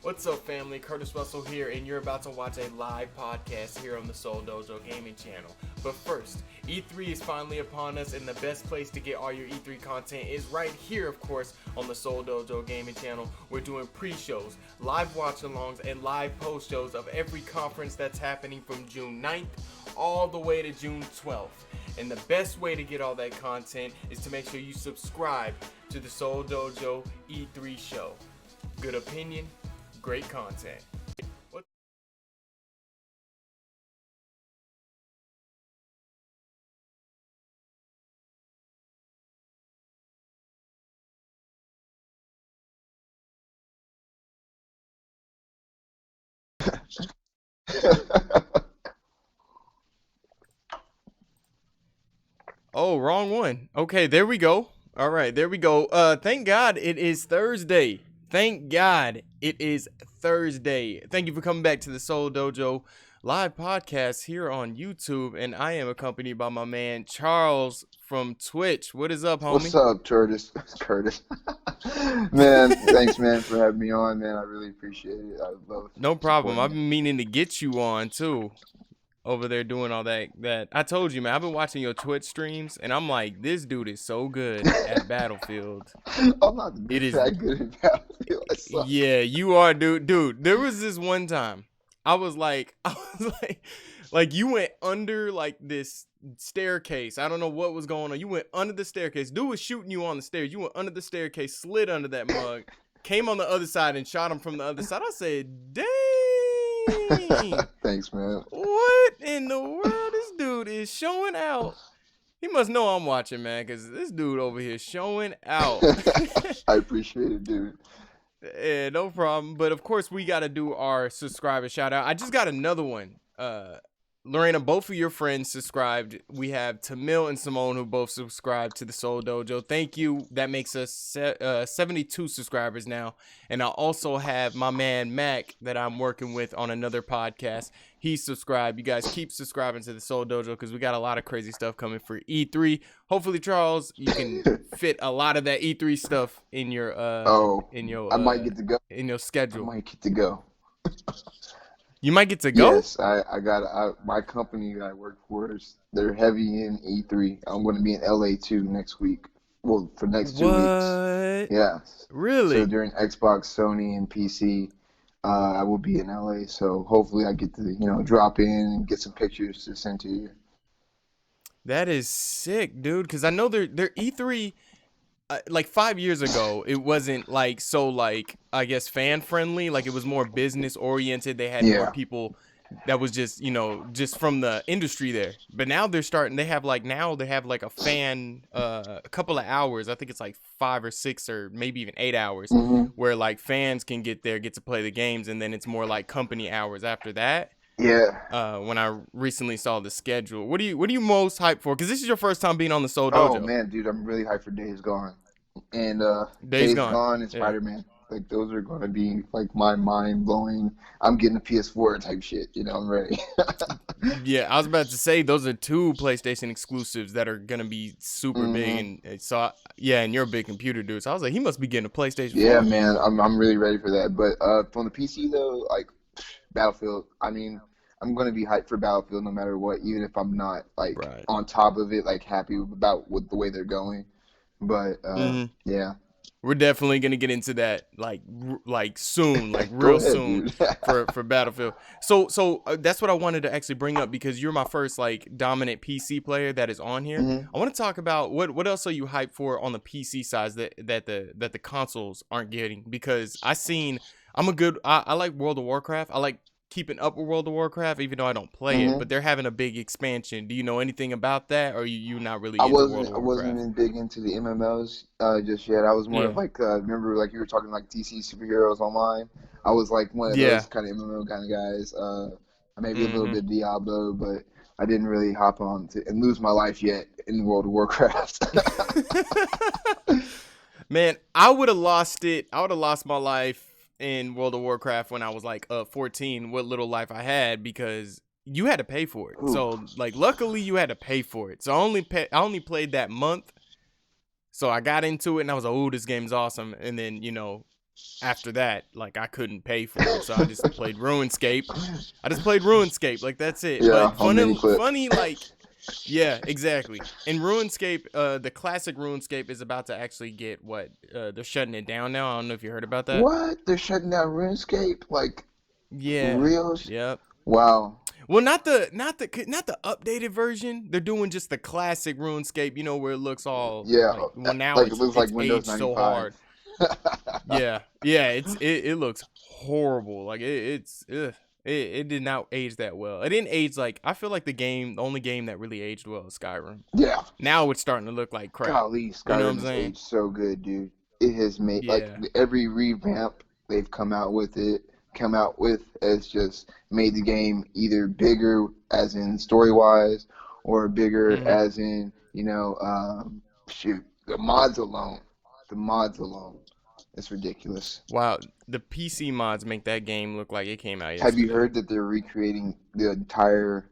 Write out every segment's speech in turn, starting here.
What's up, family? Curtis Russell here, and you're about to watch a live podcast here on the Seoul Dojo gaming channel. But first, E3 is finally upon us, and the best place to get all your E3 content is right here, of course, on the Seoul Dojo gaming channel. We're doing pre-shows, live watch-alongs, and live post-shows of every conference that's happening from June 9th all the way to June 12th. And the best way to get all that content is to make sure you subscribe to the Seoul Dojo E3 show. Good opinion, great content. Oh, wrong one. Okay, there we go. All right, there we go. Thank God it is Thursday. Thank God it is Thursday. Thank you for coming back to the Seoul Dojo live podcast here on YouTube, and I am accompanied by my man Charles from Twitch. What is up, homie? What's up, Curtis? Man, thanks, man, for having me on, man. I really appreciate it. I love No problem. I've supporting been meaning to get you on too. Over there doing all that I told you, man. I've been watching your Twitch streams, and I'm like, this dude is so good at Battlefield. it. I'm not It is. that good at Battlefield. I suck. Yeah, you are, dude. Dude, there was this one time I was like, like you went under like this staircase. I don't know what was going on. You went under the staircase. Dude was shooting you on the stairs. You went under the staircase, slid under that mug, came on the other side and shot him from the other side. I said, dang. Thanks, man. What in the world? This dude is showing out. He must know I'm watching, man, because this dude over here showing out. I appreciate it, dude. Yeah, no problem. But of course, we got to do our subscriber shout out. I just got another one. Lorena, both of your friends subscribed. We have Tamil and Simone who both subscribed to the Seoul Dojo. Thank you. That makes us 72 subscribers now. And I also have my man Mac that I'm working with on another podcast. He subscribed. You guys keep subscribing to the Seoul Dojo because we got a lot of crazy stuff coming for E3. Hopefully, Charles, you can fit a lot of that E3 stuff in your I might get to go. in your I schedule. might get to go. You might get to go. Yes, I got my company that I work for. They're heavy in E3. I'm going to be in LA too next week. Well, for next 2 weeks. What? Yeah. Really? So during Xbox, Sony, and PC, I will be in LA. So hopefully I get to, drop in and get some pictures to send to you. That is sick, dude. Because I know their E3, like 5 years ago, it wasn't like so like I guess fan friendly. Like it was more business oriented. They had more Yeah. people that was just just from the industry there. But now they're starting. They have like a fan a couple of hours. I think it's like 5 or 6 or maybe even 8 hours hmm where like fans can get there, get to play the games, and then it's more like company hours after that. Yeah. When I recently saw the schedule, what are you most hyped for? Because this is your first time being on the Seoul Oh Dojo. man, dude, I'm really hyped for Days Gone. And Days Days Gone. Gone and Yeah. Spider-Man. Like those are gonna be like my mind blowing. I'm getting a PS4 type shit. I'm ready. Yeah, I was about to say those are 2 PlayStation exclusives that are gonna be super big, hmm and and you're a big computer dude, so I was like, he must be getting a PlayStation Yeah, 4. man, I'm really ready for that. But from the PC though, like Battlefield, I mean, I'm gonna be hyped for Battlefield no matter what, even if I'm not like Right. on top of it, like happy about with the way they're going. But hmm yeah, We're definitely gonna get into that like soon, like go real ahead, soon dude. for Battlefield. So that's what I wanted to actually bring up because you're my first like dominant PC player that is on here. hmm I want to talk about what else are you hyped for on the PC side that the consoles aren't getting, because I like World of Warcraft. I like keeping up with World of Warcraft even though I don't play it, hmm but they're having a big expansion. Do you know anything about that, or you not really I into World wasn't of I wasn't Warcraft? even big into the MMOs just yet. I was more of Yeah. like remember like you were talking like DC superheroes online. I was like one of Yeah. those kind of MMO kind of guys. Maybe a little hmm bit Diablo, but I didn't really hop on to and lose my life yet in World of Warcraft. Man, I would have lost it. I would have lost my life in World of Warcraft when I was like 14, what little life I had, because you had to pay for it. Ooh. So like luckily you had to pay for it. So I only played that month. So I got into it and I was like, "Oh, this game's awesome." And then, after that, like I couldn't pay for it, so I just played RuneScape. Like that's it. Yeah, But on mini clip. funny, like yeah, exactly. And RuneScape, the classic RuneScape is about to actually get what? They're shutting it down now. I don't know if you heard about that. What? They're shutting down RuneScape? Like, for Yeah. real? Yep. Wow. Well, not the updated version. They're doing just the classic RuneScape. You know where it looks all Yeah, like well now like it looks like it's Windows aged so 95. hard. Yeah, yeah. It looks horrible. Like it's it did not age that well. It didn't age like I feel like the only game that really aged well is Skyrim. Yeah. Now it's starting to look like crap. Golly, You know what I'm Skyrim has saying? aged so good, dude. It has made like Yeah. every revamp they've come out with has just made the game either bigger as in story wise or bigger Hmm. as in, shoot, the mods alone. It's ridiculous. Wow. The PC mods make that game look like it came out Have you yesterday. heard that they're recreating the entire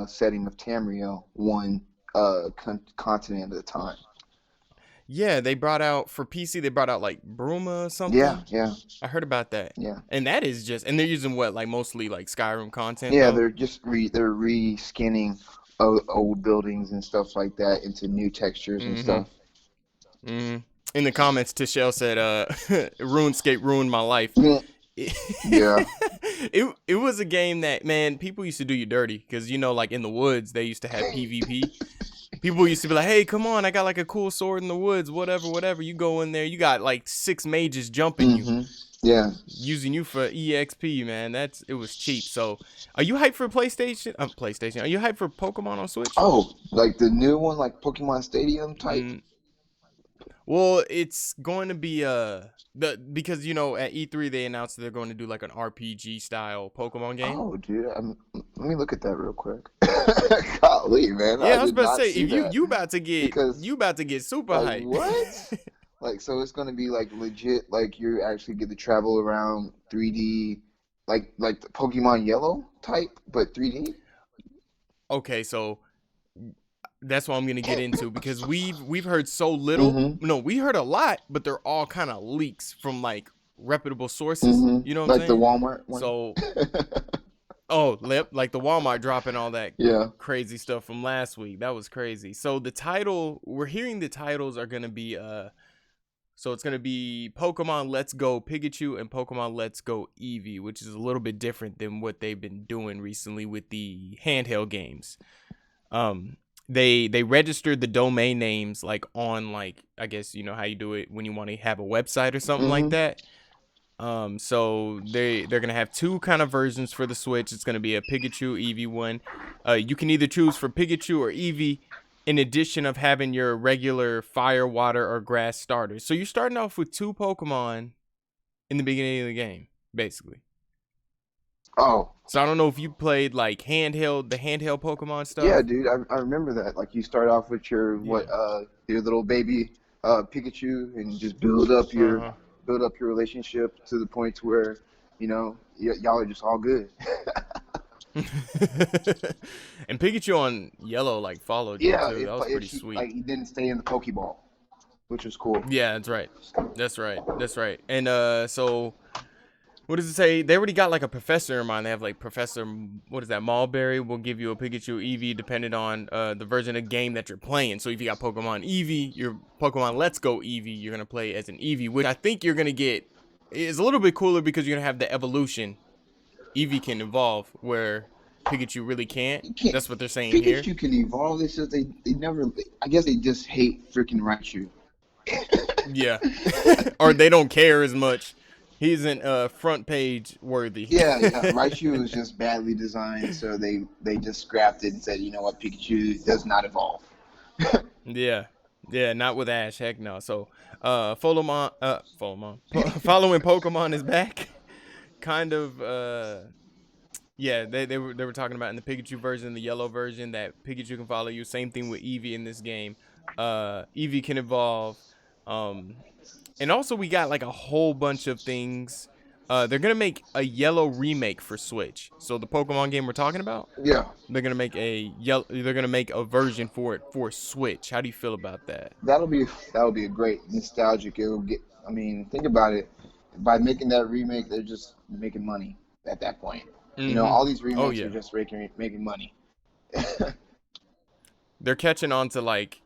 setting of Tamriel, one continent at a time? Yeah, they brought out for PC. They brought out like Bruma or Yeah, something. yeah, I heard about that. yeah. And that is just, and they're using what, like mostly like Skyrim content Yeah, though. they're just they're re-skinning old buildings and stuff like that into new textures and Mm-hmm. stuff. Mm-hmm. In the comments, Tishelle said, "RuneScape ruined my life." Yeah. It was a game that man people used to do you dirty because like in the woods they used to have PvP. People used to be like, "Hey, come on, I got like a cool sword in the woods, whatever. You go in there, you got like 6 mages jumping you, Yeah. using you for EXP, man. It was cheap. So, are you hyped for PlayStation? PlayStation. Are you hyped for Pokemon on Switch? Oh, like the new one, like Pokemon Stadium type. Mm, well, it's going to be because at E3 they announced that they're going to do like an RPG style Pokemon game. Oh, dude, let me look at that real quick. Golly, man, I Yeah, I was did about to not say see if you that you about to get because, super like, hyped. what? Like, so it's gonna be like legit, like you actually get to travel around 3D, like the Pokemon Yellow type, but 3D. Okay, so that's what I'm gonna get into because we've heard so little. Mm-hmm. No, we heard a lot, but they're all kind of leaks from like reputable sources. You know what I'm Like the saying? Walmart one. So, like the Walmart dropping all that Yeah. crazy stuff from last week. That was crazy. So we're hearing the titles are gonna be so it's gonna be Pokemon Let's Go Pikachu and Pokemon Let's Go Eevee, which is a little bit different than what they've been doing recently with the handheld games. They registered the domain names like on like I guess you know how you do it when you want to have a website or something like Mm-hmm. that. So they're gonna have 2 kind of versions for the Switch. It's gonna be a Pikachu Eevee one. You can either choose for Pikachu or Eevee, in addition of having your regular fire, water, or grass starters. So you're starting off with 2 Pokemon in the beginning of the game, basically. Oh, So I don't know if you played like the handheld Pokemon yeah, stuff. dude, I remember that. Like you start off with Yeah. your little baby Pikachu and just Uh build up your relationship to the point to where, y'all are just all good. huh. And Pikachu on Yellow like followed you Yeah, too. That was if pretty he sweet. like he didn't stay in the Pokeball, which was cool. Yeah, that's right. That's right. And so what does it say? They already got like a professor in mind. They have like Professor, what is that? Mulberry will give you a Pikachu Eevee depending on the version of game that you're playing. So if you got Pokemon Eevee, your Pokemon Let's Go Eevee, you're gonna play as an Eevee, which I think you're gonna get is a little bit cooler because you're gonna have the evolution. Eevee can evolve where Pikachu really can't. You can't. That's what they're saying here. Pikachu can evolve. It's just they never. I guess they just hate freaking Raichu. Yeah. Or they don't care as much. He isn't front page worthy. Yeah, Raichu was just badly designed, so they just scrapped it and said, you know what, Pikachu does not evolve. Yeah. Yeah, not with Ash. Heck no. So, following Pokemon is back. Kind of, yeah, they were talking about in the Pikachu version, the yellow version, that Pikachu can follow you. Same thing with Eevee in this game. Eevee can evolve. And also we got like a whole bunch of things. They're gonna make a yellow remake for Switch. So the Pokemon game we're talking about, Yeah, they're gonna make they're gonna make a version for it for Switch. How do you feel about that? that'll be a great nostalgic. It'll get. I mean, think about it. by making that remake, they're just making money at that point. You know, Mm-hmm. all these Oh remakes are yeah. just making money. They're catching on to like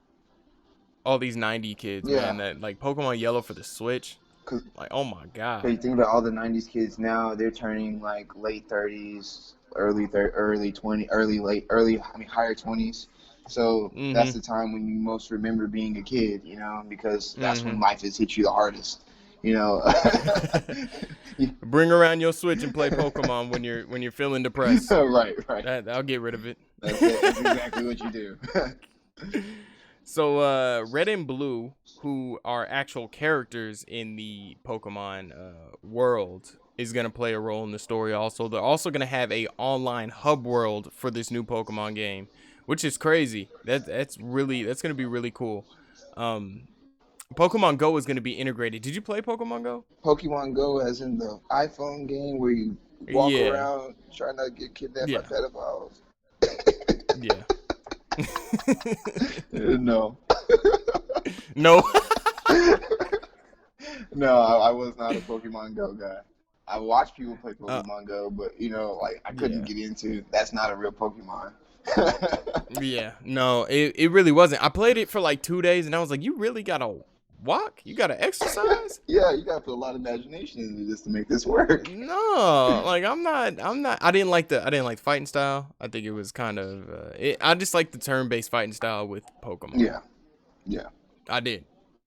all these 90 kids, Yeah, man, that like Pokemon Yellow for the Switch. because Like, oh my you god. think about all the '90s kids now, they're turning like late 30s, early 20, early. I mean, higher 20s. So that's Mm-hmm. the time when you most remember being a kid, you know, because that's when Mm-hmm. life has hit you the hardest, you know. Bring around your Switch and play Pokemon when you're feeling depressed. Right, right. I'll get rid of it. That's it. That's exactly what you do. So, Red and Blue, who are actual characters in the Pokemon world, is gonna play a role in the story. Also, they're also gonna have a online hub world for this new Pokemon game, which is crazy. That's gonna be really cool. Um, Pokemon Go is gonna be integrated. Did you play Pokemon Go? Pokemon Go, as in the iPhone game where you walk Yeah, around trying not to get kidnapped by yeah, pedophiles. yeah. No. No. No, I was not a Pokemon Go guy. I watched people play uh, Pokemon Go, but you know, like I couldn't yeah. get into. That's not a real Pokemon. Yeah, no, it really wasn't. I played it for like 2 days, and I was like, "You really gotta walk? You gotta exercise?" Yeah, you gotta put a lot of imagination into this to make this work. No, like I'm not. I didn't like the fighting style. I think it was kind of. I just like the turn-based fighting style with Pokemon. Yeah, yeah, I did.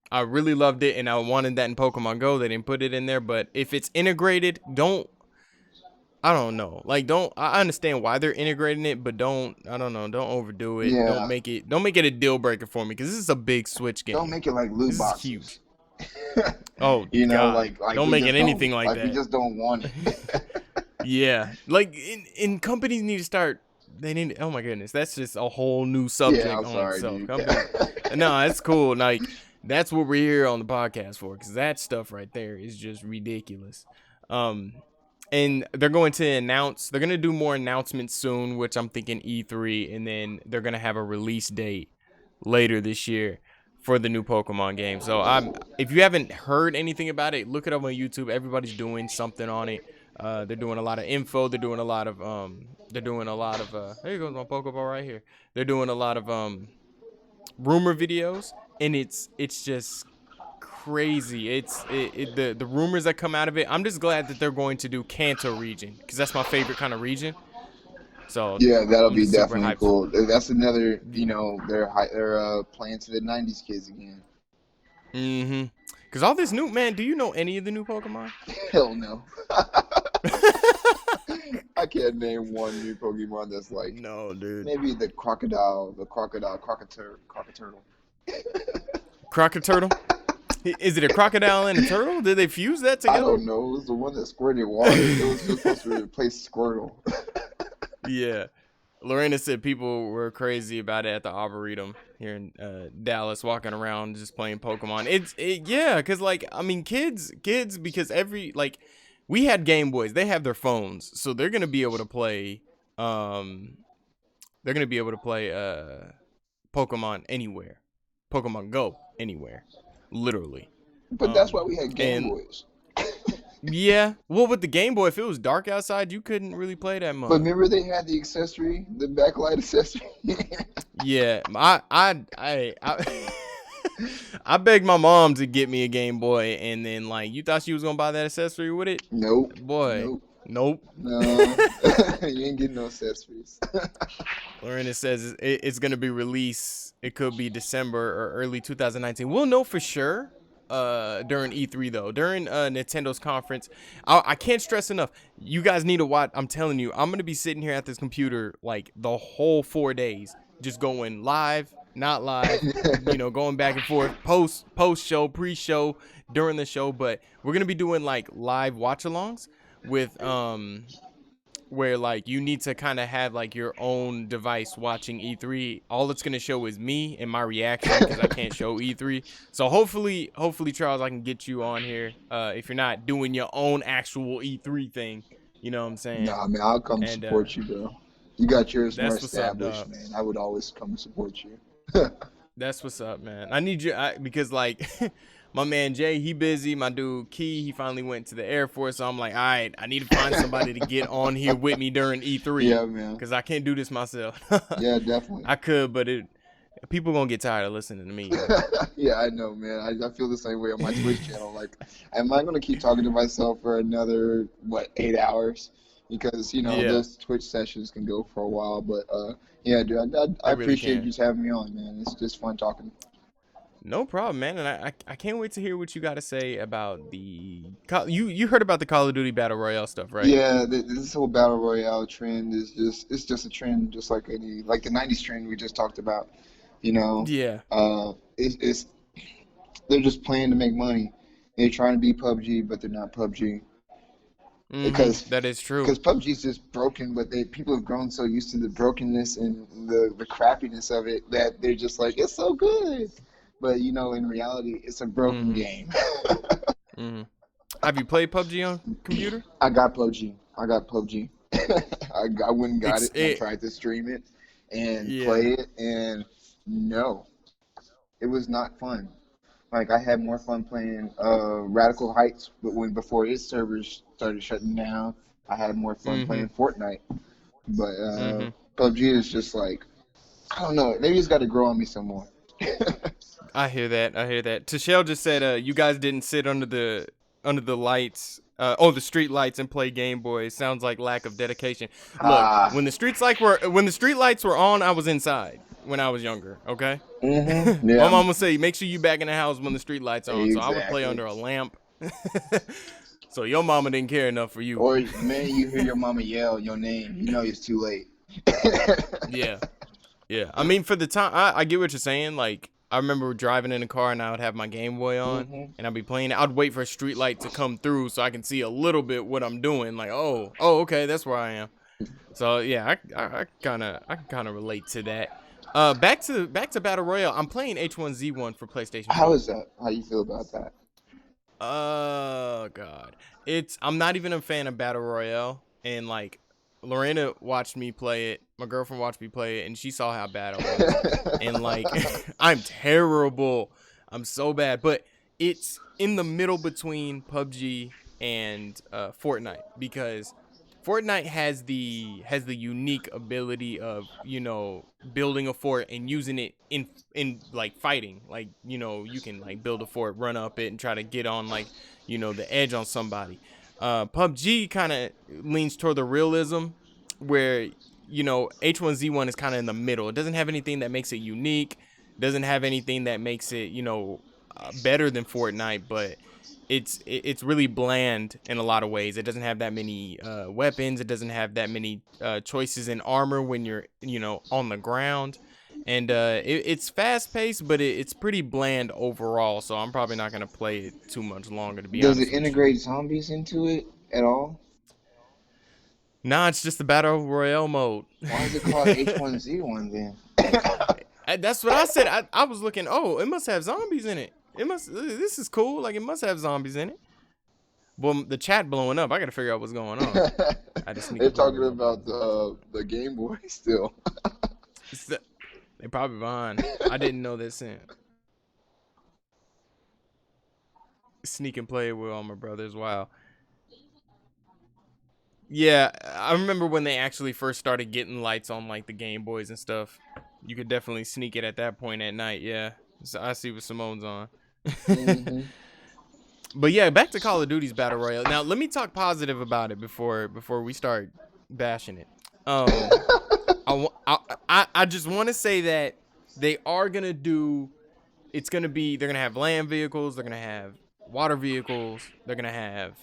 I really loved it, and I wanted that in Pokemon Go. They didn't put it in there, but if it's integrated, don't. I don't know. Like, don't. I understand why they're integrating it, but don't. I don't know. Don't overdo it. yeah. Don't make it a deal breaker for me, because this is a big Switch Don't game. make it like loot This is boxes. huge. Oh You know, God! like Don't we make just it anything don't like like we that. just don't want it. Yeah, like in companies need to start. They need. Oh my goodness, that's just a whole new Yeah, subject I'm on sorry, itself. dude. Company. No, it's cool. Like that's what we're here on the podcast for, because that stuff right there is just ridiculous. Um, and they're going to announce. They're going to do more announcements soon, which I'm thinking E3, and then they're going to have a release date later this year for the new Pokemon game. So if you haven't heard anything about it, look it up on YouTube. Everybody's doing something on it. They're doing a lot of info. They're doing a lot of there goes my Pokeball right here. They're doing a lot of rumor videos, and it's just crazy. The rumors that come out of it. I'm just glad that they're going to do Kanto region, because that's my favorite kind of region. So Yeah, that'll I'm be just super definitely hyped. cool. That's another, you Yeah. know, they're playing to the '90s kids again. Mm-hmm. Cause all this new, man. Do you know any of the new Pokemon? Hell no. I can't name one new Pokemon that's like No, dude. maybe the crocodile. Crocoturtle? Is it a crocodile and a turtle? Did they fuse that I together? don't know. It was the one that squirted water. It was just supposed to replace Squirtle. Yeah. Lorena said people were crazy about it at the Arboretum here in Dallas, walking around just playing Pokemon. Yeah, cause like I mean, kids, because we had Game Boys, they have their phones, so they're gonna be able to play. They're gonna be able to play Pokemon anywhere, Pokemon Go anywhere, literally. But that's why we had Game And Boys. yeah, well, with the Game Boy, if it was dark outside, you couldn't really play that But much. remember they had the accessory, the backlight accessory. Yeah, I begged my mom to get me a Game Boy, and then like, you thought she was gonna buy that accessory with it? Nope. Boy, Nope. nope. No. You ain't getting no accessories. Lorena says it's gonna be released. It could be December or early 2019. We'll know for sure. During E3 though, during Nintendo's conference, I can't stress enough. You guys need to watch. I'm telling you, I'm gonna be sitting here at this computer like the whole 4 days, just going live, not live, going back and forth, post show, pre-show, during the show. But we're gonna be doing like live watch-alongs with where like you need to kind of have like your own device watching E3. All it's gonna show is me and my reaction, because I can't show E3. So hopefully Charles, I can get you on here if you're not doing your own actual E3 thing. You know what I'm saying? Nah, man, I'll come And support you, bro. You got yours more that's what's up, established, dog. man. I would always come support you. That's what's up, man. I need you because like my man Jay, he busy. My dude Key, he finally went to the Air Force. So I'm like, all right, I need to find somebody to get on here with me during E3 Yeah, man. because I can't do this myself. Yeah, definitely. I could, but people gonna get tired of listening to me. You know? Yeah, I know, man. I feel the same way on my Twitch channel. Like, am I gonna keep talking to myself for another 8 hours? Because Yeah, those Twitch sessions can go for a while. But yeah, dude, I they really appreciate you can. just having me on, man. It's just fun talking. No problem, man. And I can't wait to hear what you got to say about you heard about the Call of Duty Battle Royale stuff, right? Yeah, this whole battle royale trend is just a trend, just like the '90s trend we just talked about. You know, Yeah. it's they're just playing to make money. They're trying to be PUBG, but they're not PUBG because That is true. because PUBG is just broken. But people have grown so used to the brokenness and the crappiness of it that they're just like it's so good. But in reality, it's a broken Mm-hmm. game. Mm-hmm. Have you played PUBG on computer? I got PUBG. I got PUBG. I went and got It's it and I it. tried to stream it and Yeah. play it, and no, it was not fun. Like I had more fun playing Radical Heights, but before its servers started shutting down, I had more fun Mm-hmm. playing Fortnite. But Mm-hmm. PUBG is just like I don't know. Maybe it's got to grow on me some more. I hear that. I hear that. Tashelle just said, you guys didn't sit under the lights, the street lights and play Game Boy. Sounds like lack of dedication. Look, Ah, when the street lights were on, I was inside when I was younger. Okay, my yeah, mom would say, make sure you back in the house when the street lights on. So I would play exactly. under a lamp. So your mama didn't care enough for you. Or man, you hear your mama yell your name, you know it's too late. Yeah. Yeah, I mean, for the time, I get what you're saying. Like, I remember driving in the car and I would have my Game Boy on hmm and I'd be playing it. I'd wait for a street light to come through so I can see a little bit what I'm doing. Like, okay, that's where I am. So yeah, I can kind of relate to that. Back to Battle Royale. I'm playing H1Z1 for PlayStation How 4. is that? How you feel about that? Oh God, I'm not even a fan of Battle Royale, and like Lorena watched me play it. My girlfriend watched me play it, and she saw how bad I was, and like I'm terrible. I'm so bad, but it's in the middle between PUBG and Fortnite because Fortnite has the unique ability of building a fort and using it in like fighting. Like you can like build a fort, run up it, and try to get on like the edge on somebody. PUBG kind of leans toward the realism, where H1Z1 is kind of in the middle. It doesn't have anything that makes it unique. Doesn't have anything that makes it better than Fortnite, but it's really bland in a lot of ways. It doesn't have that many weapons. It doesn't have that many choices in armor when you're on the ground, and it's fast paced, but it's pretty bland overall. So I'm probably not gonna play it too much longer, to be Does it honest with you. integrate zombies into it at all? Nah, it's just the battle royale mode. Why is it called H1Z1 then? That's what I said. I was looking. Oh, it must have zombies in it. It must. This is cool. Like it must have zombies in it. Well, the chat blowing up. I gotta figure out what's going on. I just sneak They're and play talking with my about brothers. the Game Boy still. They probably behind. I didn't know this in. Sneak and play with all my brothers. Wow. Yeah, I remember when they actually first started getting lights on like the Game Boys and stuff. You could definitely sneak it at that point at night. Yeah, so I see what Simone's on. hmm But yeah, back to Call of Duty's Battle Royale. Now, let me talk positive about it before we start bashing it. Um, I just want to say that they are gonna do. They're gonna have land vehicles. They're gonna have water vehicles. They're gonna have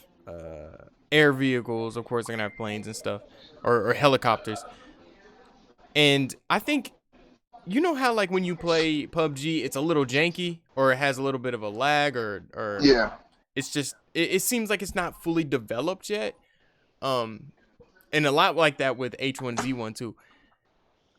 air vehicles. Of course, they're gonna have planes and stuff, or helicopters. And I think how like when you play PUBG, it's a little janky or it has a little bit of a lag or Yeah. it's just it seems like it's not fully developed yet. Um, and a lot like that with H1Z1 too.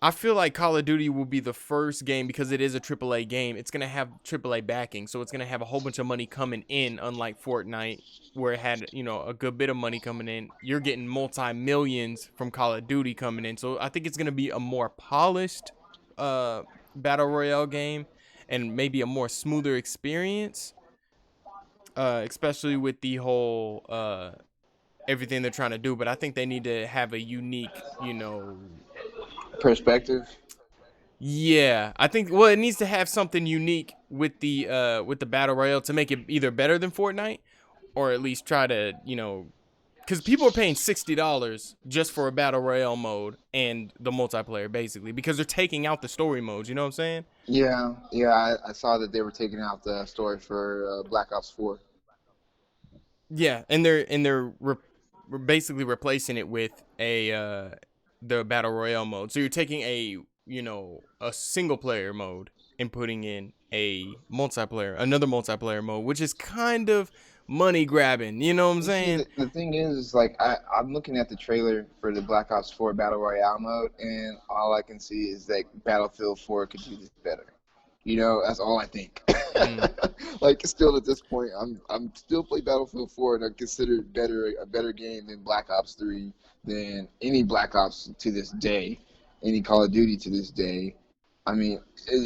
I feel like Call of Duty will be the first game because it is a AAA game. It's gonna have AAA backing, so it's gonna have a whole bunch of money coming in. Unlike Fortnite, where it had a good bit of money coming in, you're getting multi-millions from Call of Duty coming in. So I think it's gonna be a more polished battle royale game and maybe a more smoother experience. especially with the whole everything they're trying to do. But I think they need to have a unique, Perspective. yeah. I think well, it needs to have something unique with the battle royale to make it either better than Fortnite or at least try to because people are paying $60 just for a battle royale mode and the multiplayer basically because they're taking out the story modes. You know what I'm saying? Yeah, yeah. I saw that they were taking out the story for Black Ops 4. Yeah, and they're basically replacing it with a the battle royale mode. So you're taking a single player mode and putting in another multiplayer mode, which is kind of money grabbing. You know what I'm You see, saying? the thing is like I'm looking at the trailer for the Black Ops 4 Battle Royale mode, and all I can see is that Battlefield 4 could do this better. That's all I think. Mm. Like, still at this point, I'm still play Battlefield 4, and I consider it a better game than Black Ops 3, than any Black Ops to this day, any Call of Duty to this day. I mean,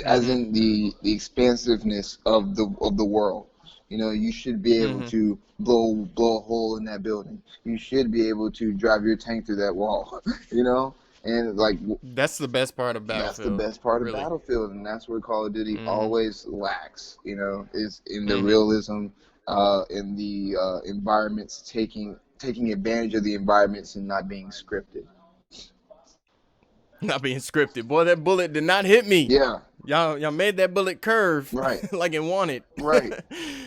as Mm-hmm. in the expansiveness of the world. You should be able Mm-hmm. to blow a hole in that building. You should be able to drive your tank through that wall. And like That's the best part of that's the Battlefield, best part of really. Battlefield, and that's where Call of Duty Mm-hmm. always lacks. Is in the Mm-hmm. realism, in the environments, taking advantage of the environments and not being scripted. Not being scripted. Boy, that bullet did not hit me. Yeah, Y'all made that bullet curve right, like it wanted. right.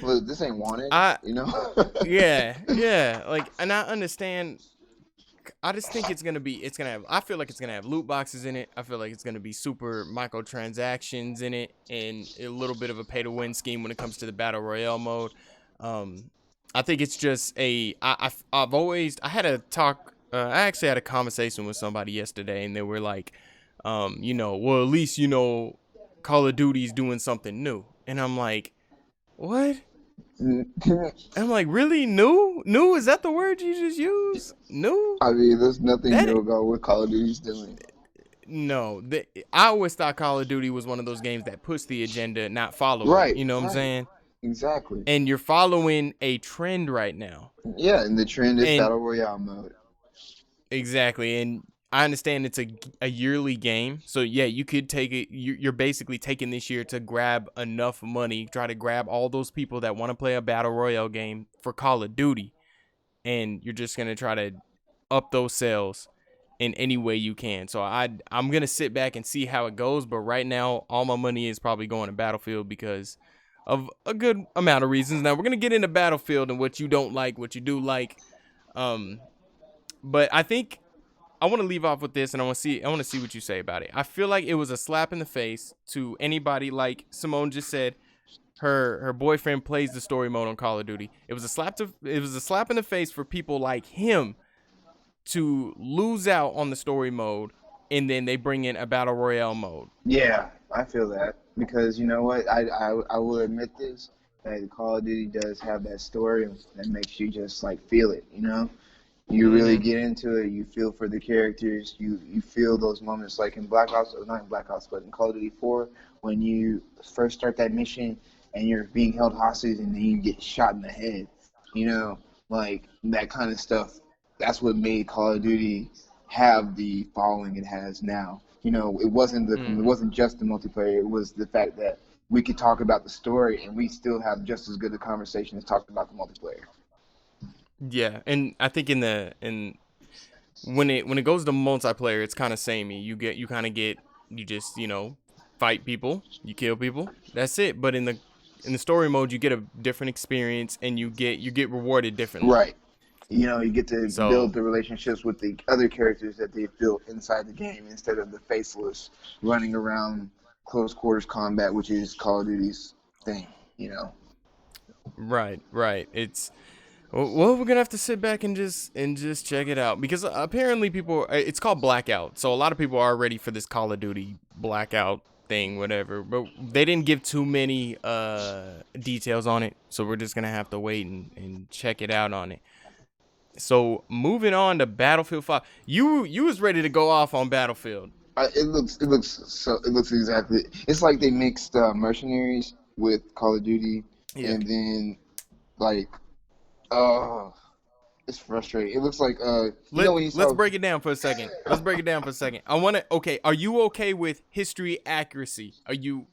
Well, this ain't wanted, I you know. yeah. Like, and I understand. I just think it's gonna have. I feel like it's gonna have loot boxes in it. I feel like it's gonna be super microtransactions in it, and a little bit of a pay to win scheme when it comes to the battle royale mode. Um, I think it's just I've always I had a talk. I actually had a conversation with somebody yesterday, and they were like, well, at least Call of Duty's doing something new, and I'm like, what? I'm like, really new? New? Is that the word you just used? New? I mean, there's nothing That new about what Call of Duty's doing. no. I always thought Call of Duty was one of those games that push the agenda, not follow it. Right, You know what I'm right, saying? exactly. And you're following a trend right now. Yeah, and the trend is And battle royale mode. exactly. And I understand it's a yearly game. So yeah, you could take it. You're basically taking this year to grab enough money, try to grab all those people that want to play a battle royale game for Call of Duty, and you're just gonna try to up those sales in any way you can. So I'm gonna sit back and see how it goes. But right now, all my money is probably going to Battlefield because of a good amount of reasons. Now we're gonna get into Battlefield and what you don't like, what you do like. Um, but I think I want to leave off with this, and I want to see what you say about it. I feel like it was a slap in the face to anybody. Like Simone just said, her boyfriend plays the story mode on Call of Duty. It was a slap in the face for people like him to lose out on the story mode, and then they bring in a battle royale mode. Yeah, I feel that because you know what, I will admit this, that Call of Duty does have that story that makes you just like feel it. You really Mm-hmm. get into it. You feel for the characters. You feel those moments like in Black Ops, or not in Black Ops, but in Call of Duty 4, when you first start that mission and you're being held hostage and then you get shot in the head. Like that kind of stuff. That's what made Call of Duty have the following it has now. It Mm-hmm. wasn't just the multiplayer. It was the fact that we could talk about the story and we still have just as good a conversation as talking about the multiplayer. Yeah, and I think in when it goes to multiplayer, it's kind of samey. You just fight people, you kill people. That's it. But in the story mode, you get a different experience, and you get rewarded differently. Right. You get to build So the relationships with the other characters that they've built inside the game instead of the faceless running around close quarters combat, which is Call of Duty's thing. right. Well, we're gonna have to sit back and just check it out because apparently it's called Blackout, so a lot of people are ready for this Call of Duty Blackout thing, whatever. But they didn't give too many details on it, so we're just gonna have to wait and check it out on it. So moving on to Battlefield 5, you was ready to go off on Battlefield. It looks exactly. It's like they mixed Mercenaries with Call of Duty, Yeah. and then Like, oh, it's frustrating. It looks like you know when you Let's saw. break it down for a second. I want to. Okay, are you okay with history accuracy? Do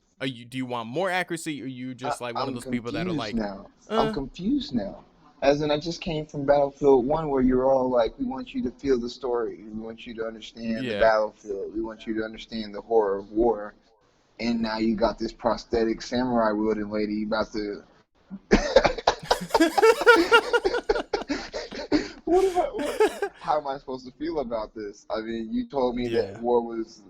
you want more accuracy, or are you just like one of I'm those people that are confused like, now. I'm confused now. As in, I just came from Battlefield 1 where you're all like, we want you to feel the story. We want you to understand the yeah. battlefield. We want you to understand the horror of war. And now you got this prosthetic samurai wielding lady about to. How am I supposed to feel about this? I mean, you told me that Yeah. war was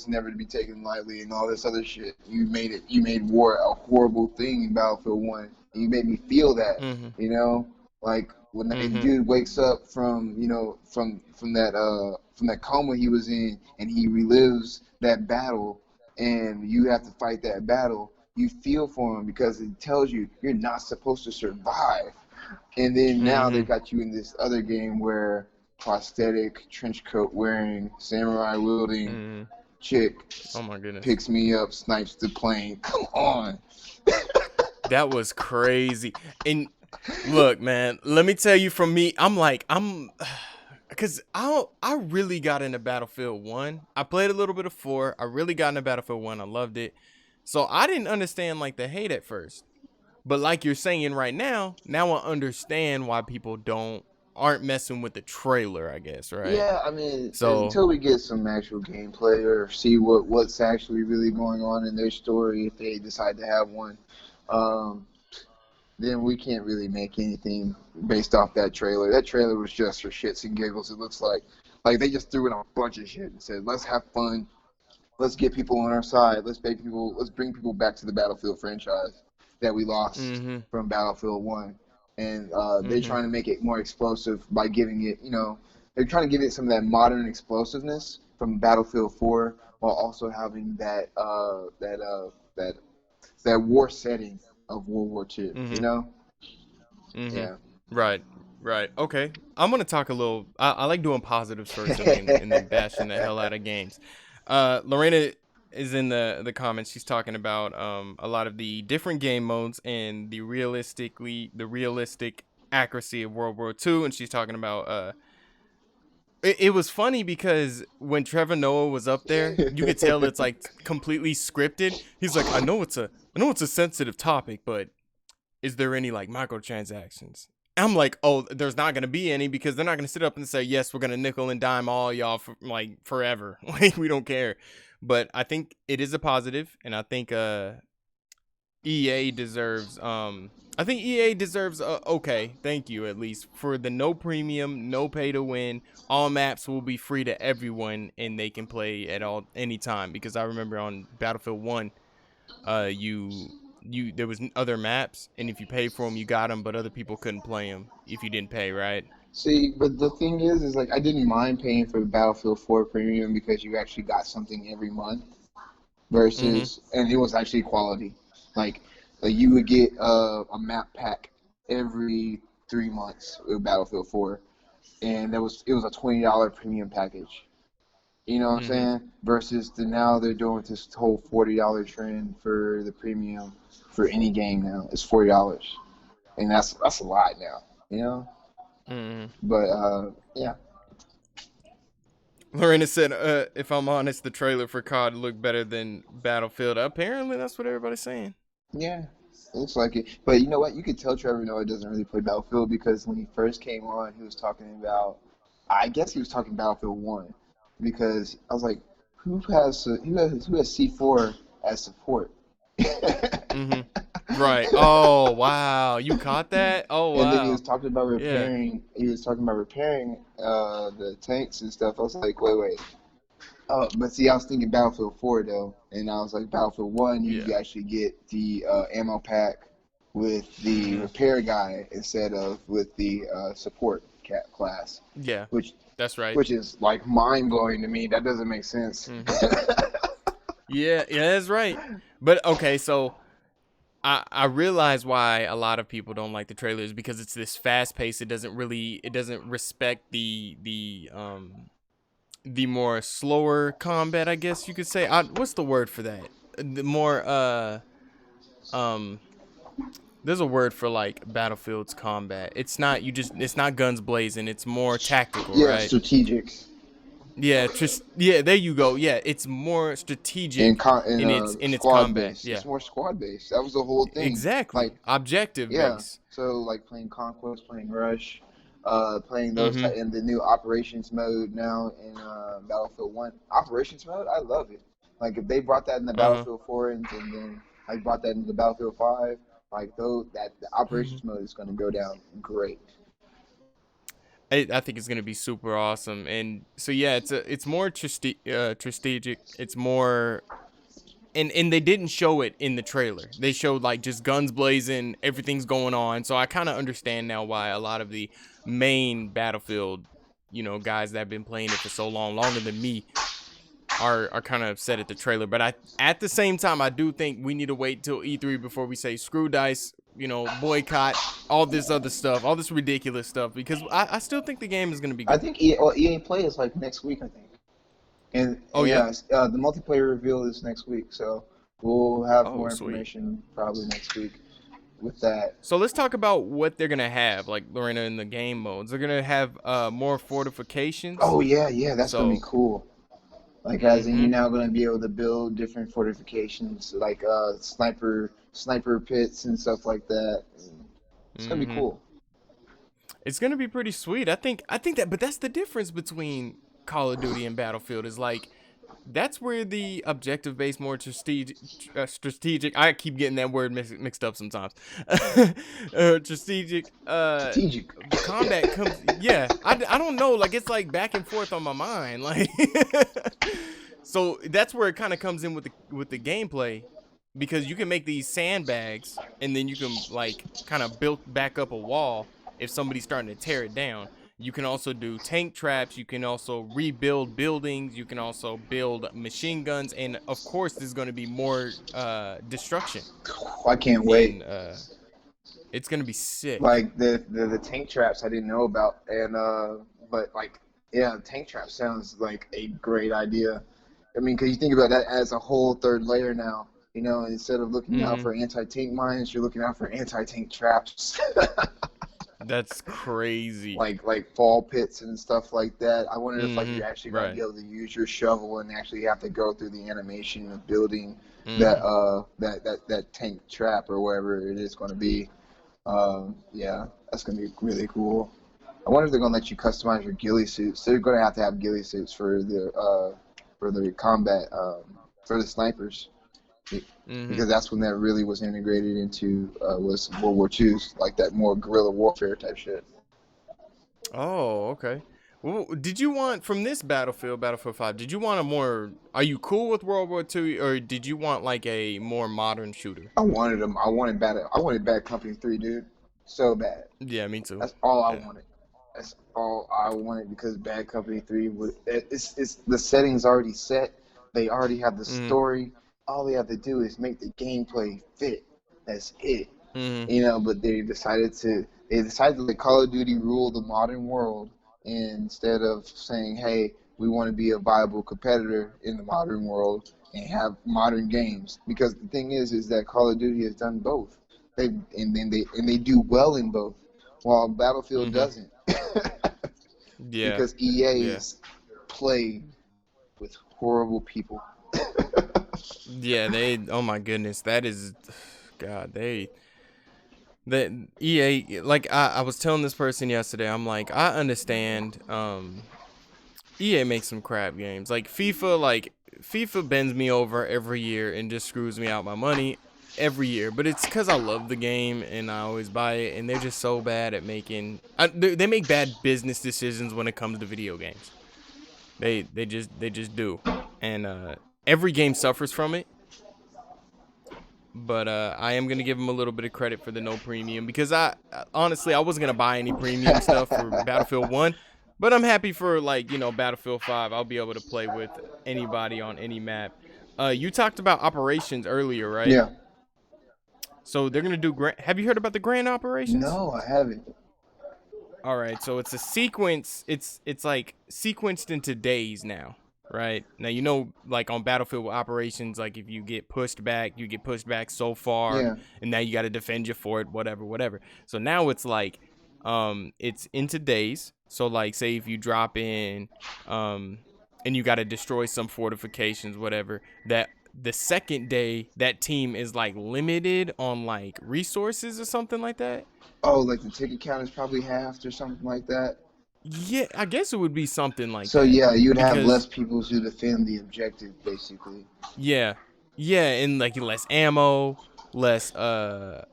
never to be taken lightly and all this other shit. You made war a horrible thing in Battlefield 1. And you made me feel that, Mhm. you know? Like when that Mhm. dude wakes up from, from that coma he was in and he relives that battle and you have to fight that battle, you feel for him because it tells you you're not supposed to survive. And then now they Mhm. got you in this other game where prosthetic, trench coat wearing, samurai wielding Mhm. chick Oh my goodness. picks me up, snipes the plane. Come on. That was crazy. And look, man, let me tell you from me, because I really got into Battlefield 1. I played a little bit of 4. I really got into Battlefield 1. I loved it. So I didn't understand like the hate at first. But like you're saying right now I understand why people aren't messing with the trailer, I guess, right? Yeah, I mean, So, until we get some actual gameplay or see what's actually really going on in their story, if they decide to have one, um, then we can't really make anything based off that trailer. That trailer was just for shits and giggles. It looks like they just threw in a bunch of shit and said, "Let's have fun. Let's get people on our side. Let's bring people back to the Battlefield franchise that we lost mhm. from Battlefield 1." And they're Mhm. trying to make it more explosive by giving it, they're trying to give it some of that modern explosiveness from Battlefield 4 while also having that war setting of World War II, you Mhm. know? Mhm. Yeah. Right. Right. Okay. I'm gonna talk a little. I like doing positives first, and then bashing the hell out of games. Lorena is in the comments. She's talking about a lot of the different game modes and the realistic accuracy of World War II, and she's talking about it was funny because when Trevor Noah was up there, you could tell it's like completely scripted. He's like, I know it's a sensitive topic, but is there any like microtransactions? I'm like, oh, there's not gonna be any because they're not gonna sit up and say, yes, we're gonna nickel and dime all y'all for like forever. Like we don't care. But I think it is a positive, and I think EA deserves okay, thank you at least for the no premium, no pay to win. All maps will be free to everyone and they can play at all anytime because I remember on Battlefield 1 you there was other maps and if you paid for them you got them but other people couldn't play them if you didn't pay, right? See, but the thing is like I didn't mind paying for Battlefield 4 Premium because you actually got something every month Mhm. versus, and it was actually quality. Like, you would get a map pack every 3 months with Battlefield 4, and it was a $20 premium package. You know what I'm Mhm. saying? Versus now they're doing this whole $40 trend for the premium for any game now. It's $40, and that's a lot now. You know, Mhm. but yeah. Lorena said, if I'm honest, the trailer for COD looked better than Battlefield. Apparently, that's what everybody's saying. Yeah, it looks like it. But you know what? You could tell Trevor Noah doesn't really play Battlefield because when he first came on, he was talking about. I guess he was talking Battlefield 1 because I was like, who has C4 as support? Mhm. Right. Oh, wow. You caught that? Oh, And then he was wow. talking about Yeah. repairing. He was talking about repairing the tanks and stuff. I was like, wait. Oh, but see, I was thinking Battlefield 4 though, and I was like, Battlefield 1, Yeah. you actually get the ammo pack with the Mhm. repair guy instead of with the support class, Yeah. which That's right. which is like mind blowing to me. That doesn't make sense. Mhm. Yeah, yeah, that's right. But okay, so I realize why a lot of people don't like the trailers because it's this fast pace. It doesn't respect the more slower combat, I guess you could say. What's the word for that? The more um there's a word for like Battlefield's combat. It's not guns blazing. It's more tactical, Yeah, right? strategic Yeah, yeah. There you go. Yeah, it's more and strategic in its squad combat. based. Yeah, It's more squad based. That was the whole thing. exactly. Like, Objective yeah. base. So like playing Conquest, playing Rush, playing those Mm-hmm. type in the new operations mode now in Battlefield 1. Operations mode, I love it. Like if they brought that in the Uh-huh. Battlefield 4 and then like brought that into the Battlefield 5, like those that the Mm-hmm. operations mode is going to go down great. I think it's gonna be super awesome, and so yeah, it's more strategic. It's more, and they didn't show it in the trailer. They showed like just guns blazing, everything's going on. So I kind of understand now why a lot of the main Battlefield, guys that have been playing it for so long, longer than me, are kind of upset at the trailer. But at the same time, I do think we need to wait till E3 before we say screw dice, boycott all this other stuff, all this ridiculous stuff, because I still think the game is gonna be I good. think EA Play is like next week, I think. Oh And yeah. yeah, the multiplayer reveal is next week, so we'll have Oh more sweet. information probably next week with that. So let's talk about what they're gonna have, like Lorena, in the game modes. They're gonna have more fortifications. Oh yeah, yeah, that's gonna be So, cool. Like as in mm-hmm, you're now gonna be able to build different fortifications, like sniper pits and stuff like that. It's gonna be mm-hmm. cool. It's gonna be pretty sweet. I think that, but that's the difference between Call of Duty and Battlefield. Is like that's where the objective based, more strategic. I keep getting that word mixed up sometimes. Strategic Strategic. combat comes. Yeah, I don't know. Like it's like back and forth on my mind. Like so that's where it kind of comes in with the gameplay, because you can make these sandbags and then you can like kind of build back up a wall if somebody's starting to tear it down. You can also do tank traps. You can also rebuild buildings. You can also build machine guns, and of course, there's going to be more destruction, I can't wait. and it's going to be sick. Like the tank traps I didn't know about, and but like yeah, tank trap sounds like a great idea. I mean, because you think about that as a whole third layer now. You know, instead of looking out Hmm. for anti-tank mines, you're looking out for anti-tank traps. That's crazy. like fall pits and stuff like that. I wonder if like Hmm. you're actually going to be Right. able to use your shovel and actually have to go through the animation of building that Hmm. that tank trap or whatever it is going to be. Yeah, that's going to be really cool. I wonder if they're going to let you customize your ghillie suits. They're going to have ghillie suits for the combat for the snipers Hmm. because that's when that really was integrated into was World War II, like that more guerrilla warfare type shit. Oh, okay. Well, did you want from this Battlefield 5? Did you want a more? Are you cool with World War II, or did you want like a more modern shooter? I wanted them. I wanted Bad Company 3, dude, so bad. Yeah, me too. That's all I Yeah. wanted. That's all I wanted because Bad Company 3 would. It's the settings already set. They already have the Mhm. story. All they have to do is make the gameplay fit. That's it. Mhm. You know, but they decided to let Call of Duty rule the modern world instead of saying, hey, we want to be a viable competitor in the modern world and have modern games. Because the thing is that Call of Duty has done both. They do well in both, while Battlefield Mhm. doesn't. Yeah. Because EA Yeah. is playing with horrible people. Yeah. They. Oh my goodness. That is. God. That EA. Like I was telling this person yesterday. I'm like, I understand. EA makes some crap games. Like FIFA. Like FIFA bends me over every year and just screws me out my money every year. But it's because I love the game and I always buy it. And they're just so bad at making. They make bad business decisions when it comes to video games. They just do, and every game suffers from it. But I am gonna give them a little bit of credit for the no premium, because honestly I wasn't gonna buy any premium stuff for Battlefield 1, but I'm happy for like Battlefield 5. I'll be able to play with anybody on any map. You talked about operations earlier, right? Yeah. So they're gonna do grand. Have you heard about the grand operations? No, I haven't. All right, so it's a sequence. It's like sequenced into days now. right? Now, like on battlefield operations, like if you get pushed back, you get pushed back so far, Yeah. and now you got to defend your fort, whatever, whatever. So now it's like, it's into days. So like, say if you drop in, um, and you got to destroy some fortifications, whatever. That the second day, that team is like limited on like resources or something like that. Oh, like the ticket count is probably halved or something like that. Yeah, I guess it would be something like So that yeah, you'd have less because people to defend the objective, basically. yeah. Yeah, and like less ammo, less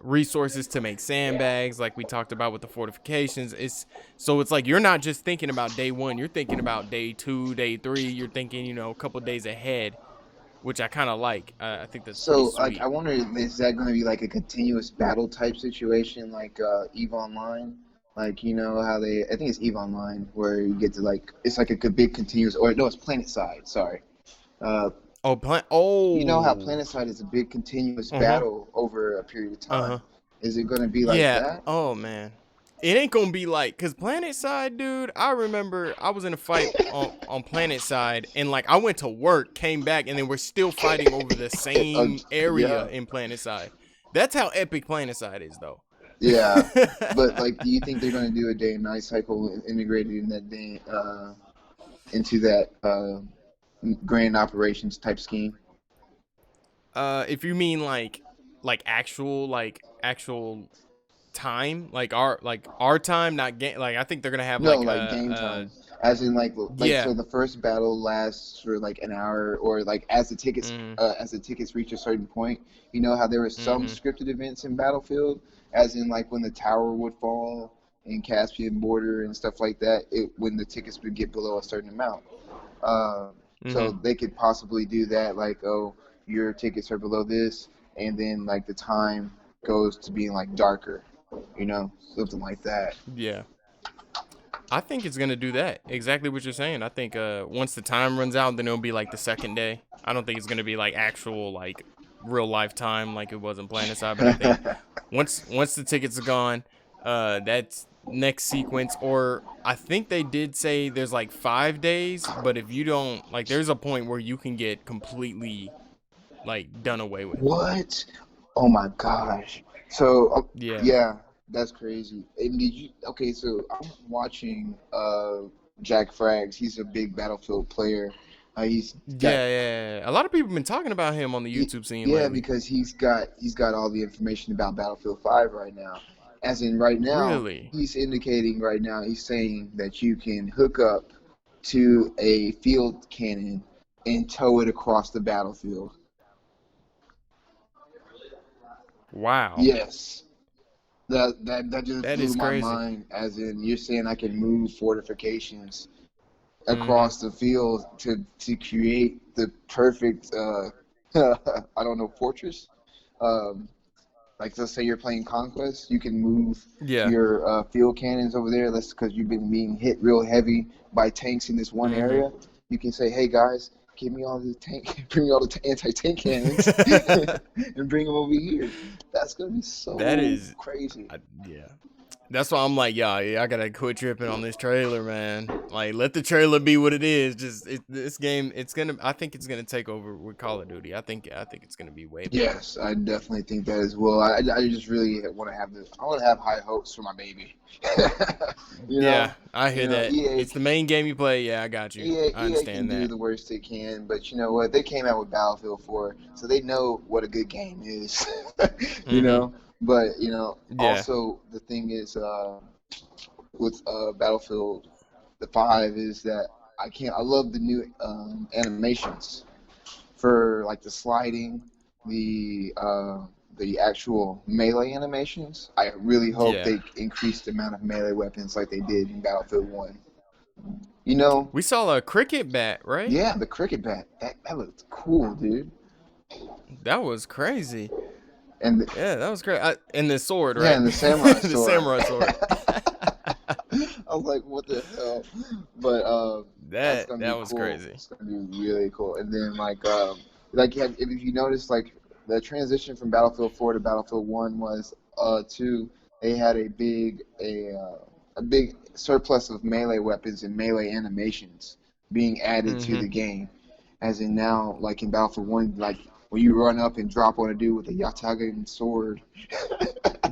resources to make sandbags like we talked about with the fortifications. It's like you're not just thinking about day 1, you're thinking about day 2, day 3, you're thinking, a couple days ahead, which I kind of like. I think that's pretty So, like, I sweet. wonder, is that going to be like a continuous battle type situation, like Eve Online? Like, you know how I think it's Eve Online, where you get to like, it's like a big continuous, or no, it's Planet Side. Sorry. Uh, Oh, you know how oh. Planet Side is a big continuous Uh-huh. battle over a period of time. Uh-huh. Is it going to be like Yeah. that? Oh man. It ain't gonna be like, cause Planet Side, dude. I remember I was in a fight on Planet Side, and like I went to work, came back, and then we're still fighting over the same area Yeah, in Planet Side. That's how epic Planet Side is, though. yeah. But like, do you think they're going to do a day and night cycle integrated in that day, into that grand operations type scheme? If you mean like actual time, like our time, not game. Like I think they're gonna have No, like like game time, as in like yeah. so the first battle lasts for like an hour, or like as Mhm. the tickets reach a certain point. You know how there were some Mhm. scripted events in Battlefield, as in like when the tower would fall in Caspian border and stuff like that. When the tickets would get below a certain amount. Uh, so Mhm. they could possibly do that, like, oh, your tickets are below this, and then like the time goes to being like darker, something like that. Yeah. I think it's gonna do that. Exactly what you're saying. I think once the time runs out, then it'll be like the second day. I don't think it's gonna be like actual like real life time like it was in Planet Side, but I think once the tickets are gone, that's next sequence. Or I think they did say there's like 5 days, but if you don't like, there's a point where you can get completely like done away with. What? Oh my gosh. So, Yeah. yeah, that's crazy. And did you? Okay, so I'm watching Jack Frags. He's a big Battlefield player. He's got Yeah, yeah, yeah. A lot of people have been talking about him on the YouTube scene yeah, lately. because he's got all the information about Battlefield 5 right now. As in right now, Really? he's indicating right now, he's saying that you can hook up to a field cannon and tow it across the battlefield. Wow. Yes. That just That blew is my crazy. mind. As in, you're saying I can move fortifications Mhm. across the field to create the perfect I don't know, fortress. Um, like let's say you're playing Conquest, you can move Yeah. your field cannons over there. That's because you've been being hit real heavy by tanks in this one Mhm. area. You can say, "Hey guys, give me all the tank, bring me all the anti-tank cannons, and bring them over here." That's gonna be That so is, crazy. yeah. That's why I'm like, yeah, I gotta quit tripping on this trailer, man. Like, let the trailer be what it is. This game, I think it's gonna take over with Call of Duty. I think it's gonna be way better. Yes, I definitely think that as well. I just really want to have this. I want to have high hopes for my baby. you Yeah, know, I you hear know, that. EA, It's the main game you play. Yeah, I got you. I EA can understand do that. the worst they can, but you know what? They came out with Battlefield 4, so they know what a good game is. you Mhm. know, but Yeah. also the thing is, with Battlefield the 5 is that I can't. I love the new animations for like the sliding, the actual melee animations. I really hope Yeah. they increase the amount of melee weapons like they did in Battlefield 1. You know, We saw a cricket bat, right? yeah, the cricket bat. That looked cool, dude. That was crazy. And Yeah, that was great. And the sword, yeah, right? and the samurai The sword. samurai sword. I was like, what the hell? But that's That gonna be that was cool. crazy. It's gonna be really cool. And then like if you notice, like the transition from Battlefield 4 to Battlefield 1 was two. They had a big surplus of melee weapons and melee animations. being added to the game. As in now, like in Battlefield 1, like when you run up and drop on a dude with a Yatagan sword,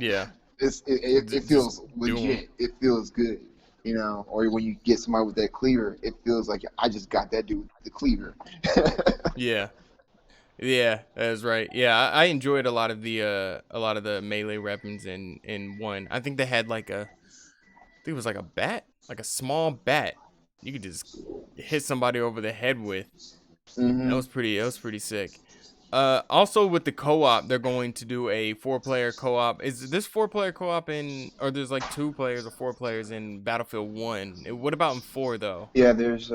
Yeah. it Just feels do 'em. legit. It feels good, you know. Or when you get somebody with that cleaver, it feels like I just got that dude with the cleaver. Yeah. Yeah, that's right. Yeah, I enjoyed a lot of the melee weapons in one. I think they had like I think it was like a bat, like a small bat. You could just hit somebody over the head with. Hmm. That was pretty sick. Also with the co-op, they're going to do a 4-player co-op. Is this 4-player co-op in, or there's like 2 players or 4 players in Battlefield 1? What about in 4 though? Yeah, there's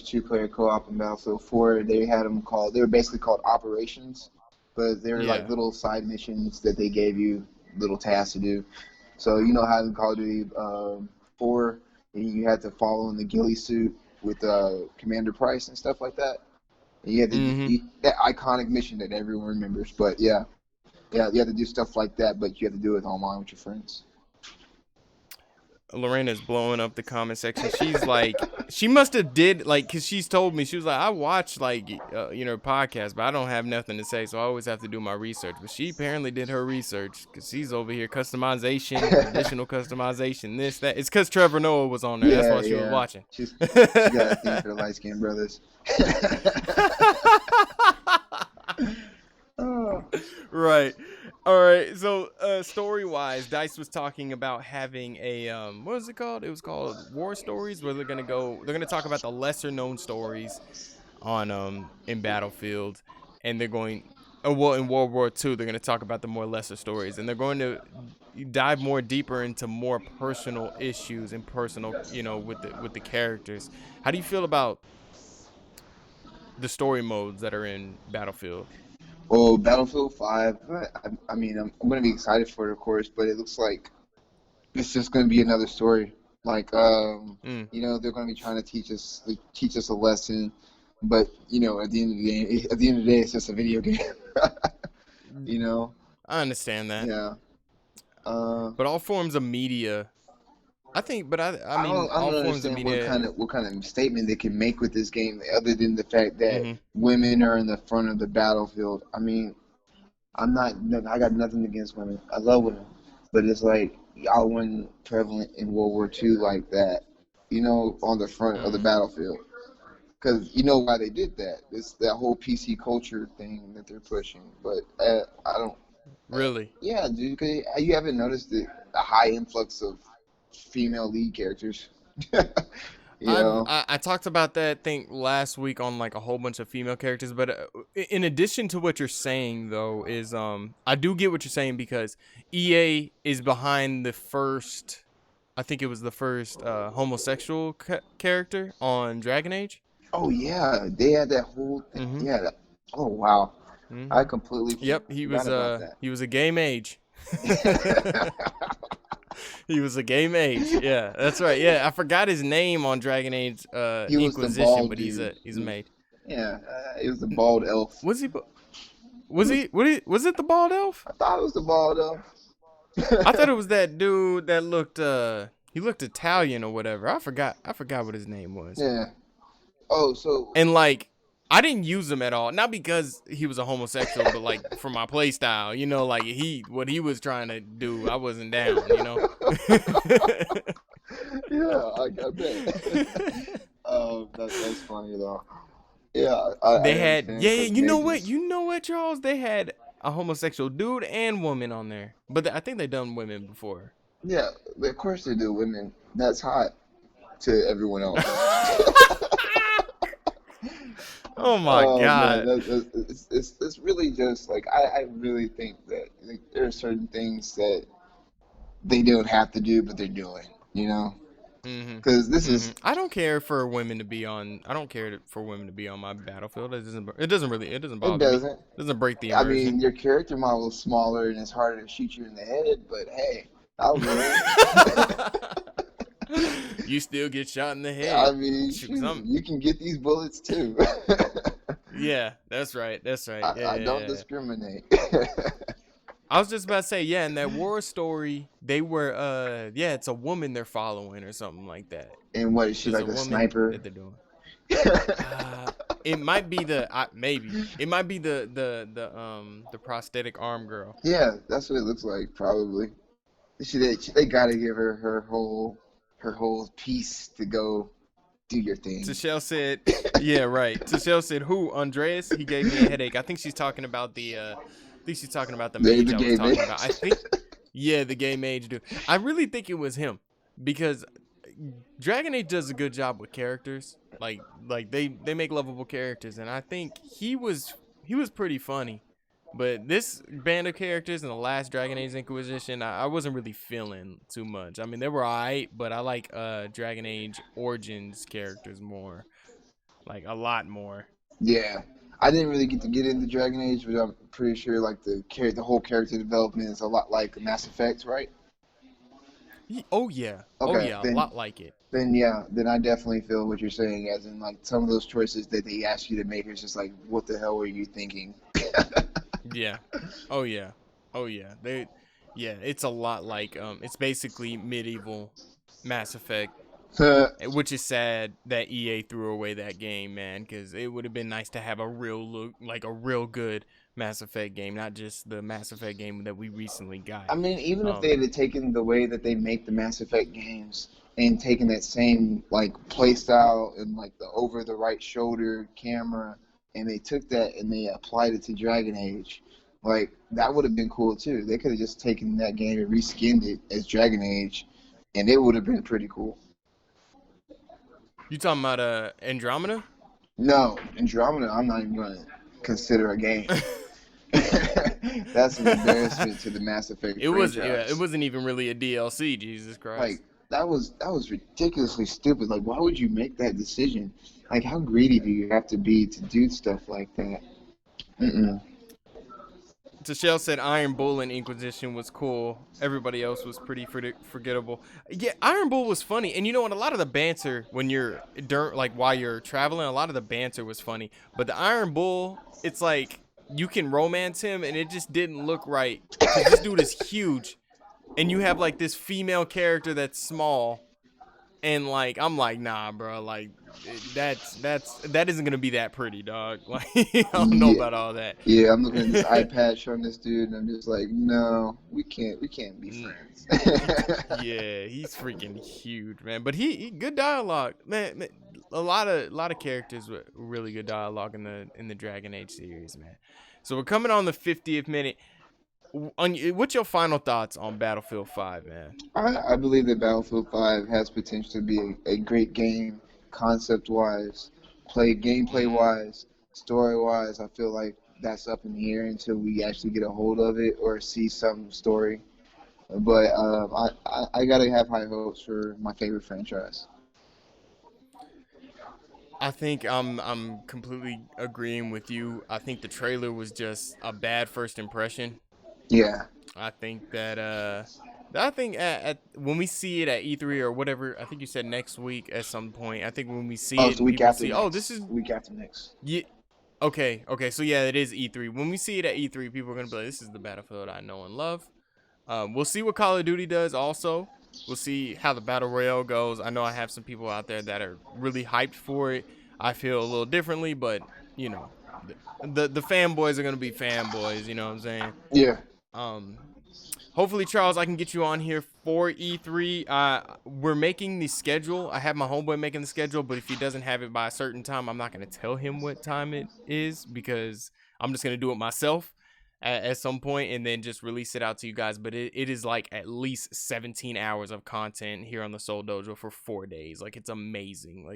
two-player co-op in Battlefield 4. They were basically called operations, but they were like Yeah. little side missions that they gave you, little tasks to do. So you know how in Call of Duty 4, you had to follow in the ghillie suit with Commander Price and stuff like that. And you had to Mm-hmm. that iconic mission that everyone remembers. But yeah, you had to do stuff like that, but you had to do it online with your friends. Lorena's blowing up the comment section. She's like, she must have did like, cause she's told me she was like, I watch like, podcasts, but I don't have nothing to say, so I always have to do my research. But she apparently did her research, cause she's over here customization, additional customization, this that. It's cause Trevor Noah was on there. That's Yeah, why she was yeah. watching. She got a thing for the light skinned brothers. Oh. Right. All right. So, story wise, Dice was talking about having a what was it called? It was called War Stories, where they're gonna talk about the lesser known stories on in Battlefield, and they're going well in World War II. They're gonna talk about the more lesser stories, and they're going to dive more deeper into more personal issues and personal, with the characters. How do you feel about the story modes that are in Battlefield? Well, Battlefield 5, I mean, I'm going to be excited for it, of course, but it looks like it's just going to be another story. Like, Mm. they're going to be trying to teach us a lesson, but at the end of the day, it's just a video game. you know, I understand that. yeah. Uh, But all forms of media, I think. But I mean, I all don't forms of understand media. what kind of statement they can make with this game other than the fact that Hmm. women are in the front of the battlefield. I mean, I got nothing against women. I love women, but it's like y'all weren't prevalent in World War II like that, on the front of the Mm. battlefield. Because you know why they did that. It's that whole PC culture thing that they're pushing. But I don't. Really, Yeah, dude. 'Cause you haven't noticed the high influx of female lead characters. you know. I talked about that thing last week on like a whole bunch of female characters. But in addition to what you're saying though, is I do get what you're saying because EA is behind the first. I think it was the first homosexual character on Dragon Age. Oh yeah, they had that whole thing. Mm-hmm. Yeah. Oh wow, I Mm-hmm. completely Yep, forgot about he was a gay mage. that. He was a gay mage. Yeah, that's right. Yeah, I forgot his name on Dragon Age He was the Inquisition, bald but dude. he's a mage. Yeah, it was the bald elf. Was he? He was. Was it the bald elf? I thought it was the bald elf. I thought it was that dude that looked he looked Italian or whatever. I forgot what his name was. Yeah. Oh, so And like I didn't use him at all, not because he was a homosexual, but like for my play style, like what he was trying to do, I wasn't down. yeah, I bet. That's funny though. Yeah, I They had understand yeah, for you know what? mages. You know what, Charles? They had a homosexual dude and woman on there. But I think they done women before. Yeah, of course they do. Women, that's hot to everyone else. Oh my Oh man, god. it's really just like I really think that like, there are certain things that they don't have to do, but they're doing. Mhm. Because this is Mhm. I don't care for women to be on. I don't care for women to be on my battlefield. It doesn't really. It doesn't it bother me. doesn't. It doesn't break the I immersion. mean, your character model is smaller and it's harder to shoot you in the head, but hey, I'll do it. You still get shot in the I head. mean, Shoot shoot, some. you can get these bullets too. Yeah, that's right. That's right. Yeah, I don't yeah, yeah. discriminate. I was just about to say, yeah, in that war story, they were, yeah, it's a woman they're following or something like that. And what is she There's a like a woman sniper? that they're doing. Uh, it might be maybe it might be the prosthetic arm girl. Yeah, that's what it looks like. Probably. They gotta give her her whole piece to go do your thing. Tashelle said, "Yeah, right." Tashelle said, "Who? Andreas? He gave me a headache." I think she's talking about the. I think she's talking about the The mage the I was gay talking about. bitch. I think, yeah, the gay mage dude. I really think it was him because Dragon Age does a good job with characters. Like they make lovable characters, and I think he was pretty funny. But this band of characters in the last Dragon Age Inquisition, I wasn't really feeling too much. I mean, they were alright, but I like Dragon Age Origins characters more, like a lot more. Yeah. I didn't really get to get into Dragon Age, but I'm pretty sure like the whole character development is a lot like Mass Effect, right? Oh Okay, yeah, a lot like it. then I definitely feel what you're saying, as in like some of those choices that they ask you to make is just like, what the hell were you thinking? Yeah. Oh yeah. Oh yeah. Yeah, it's a lot like it's basically medieval Mass Effect, which is sad that EA threw away that game, man, cuz it would have been nice to have a real look like a real good Mass Effect game, not just the Mass Effect game that we recently got. I mean, even if they Um had taken the way that they make the Mass Effect games and taken that same like play style and like the over the right shoulder camera, and they took that and they applied it to Dragon Age, like that would have been cool too. They could have just taken that game and reskinned it as Dragon Age, and it would have been pretty cool. you talking about Andromeda? No, Andromeda, I'm not even gonna consider a game. That's an embarrassment to the Mass Effect It franchise. wasn't even really a DLC, Jesus Like Christ. that was ridiculously stupid. Like, why would you make that decision? Like, how greedy do you have to be to do stuff like that? Mm-mm. Tashelle said Iron Bull in Inquisition was cool. Everybody else was pretty forgettable. Yeah, Iron Bull was funny, and you know what? A lot of the banter when you're like while you're traveling, a lot of the banter was funny. But the Iron Bull, it's like you can romance him, and it just didn't look right because this dude is huge, and you have like this female character that's small, and like I'm like, nah, bro, like that isn't gonna be that pretty, dog. Like I don't know Yeah, about all that. yeah. I'm looking at this eye patch on this dude, and I'm just like, no, we can't be friends. Yeah, he's freaking huge, man. But he good dialogue, man. A lot of characters with really good dialogue in the Dragon Age series, man. So we're coming on the 50th minute. What's your final thoughts on Battlefield 5, man? I believe that Battlefield 5 has potential to be a great game, concept wise, gameplay Mm-hmm. wise, story wise. I feel like that's up in the air until we actually get a hold of it or see some story. But I gotta have high hopes for my favorite franchise. I think I'm completely agreeing with you. I think the trailer was just a bad first impression. Yeah. I think that I think at when we see it at E3 or whatever, I think you said next week at some point. I think when we see Oh, it it's the and week people after see, oh, this next. is Week after next. yeah, okay, so yeah, it is E3. When we see it at E3, people are gonna be like, this is the Battlefield I know and love. We'll see what Call of Duty does. Also, we'll see how the battle royale goes. I know I have some people out there that are really hyped for it. I feel a little differently, but you know, the fanboys are gonna be fanboys. You know what I'm saying? Yeah. Um, Hopefully, Charles, I can get you on here for E3. We're making the schedule. I have my homeboy making the schedule, but if he doesn't have it by a certain time, I'm not going to tell him what time it is because I'm just going to do it myself at some point and then just release it out to you guys. But it is like at least 17 hours of content here on the Soul Dojo for 4 days. Like, it's amazing.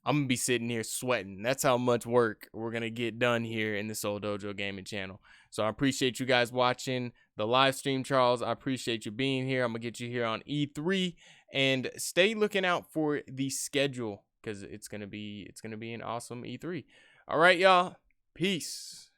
I'm going to be sitting here sweating. That's how much work we're going to get done here in the Soul Dojo Gaming channel. So I appreciate you guys watching the live stream, Charles. I appreciate you being here. I'm going to get you here on E3 and stay looking out for the schedule because it's going to be an awesome E3. All right, y'all. Peace.